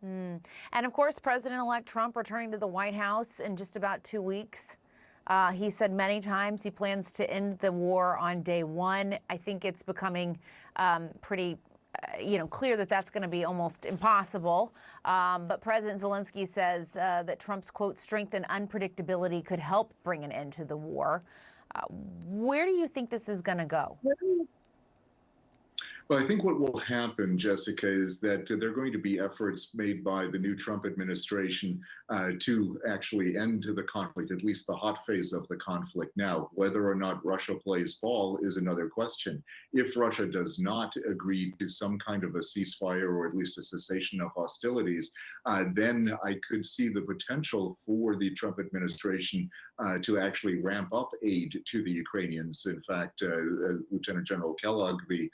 And of course, President-elect Trump returning to the White House in just about 2 weeks. He said many times he plans to end the war on day one. I think it's becoming pretty clear that that's going to be almost impossible. But President Zelenskyy says that Trump's, quote, strength and unpredictability could help bring an end to the war. Where do you think this is going to go? Well, I think what will happen, Jessica, is that there are going to be efforts made by the new Trump administration to actually end the conflict, at least the hot phase of the conflict. Now, whether or not Russia plays ball is another question. If Russia does not agree to some kind of a ceasefire or at least a cessation of hostilities, then I could see the potential for the Trump administration to actually ramp up aid to the Ukrainians. In fact, Lieutenant General Kellogg, the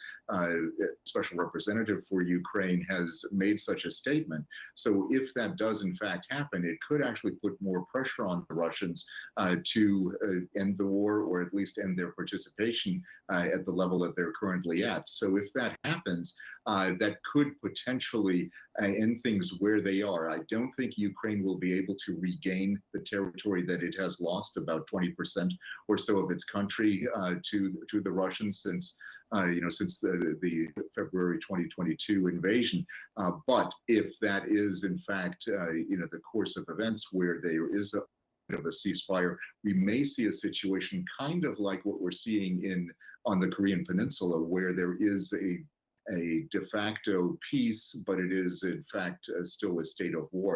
special representative for Ukraine, has made such a statement. So if that does in fact happen, it could actually put more pressure on the Russians to end the war, or at least end their participation at the level that they're currently at. So if that happens, that could potentially end things where they are. I don't think Ukraine will be able to regain the territory that it has lost, about 20% or so of its country, to the Russians since the February 2022 invasion. But if that is in fact the course of events where there is of a ceasefire, we may see a situation kind of like what we're seeing on the Korean Peninsula, where there is a de facto peace, but it is in fact still a state of war.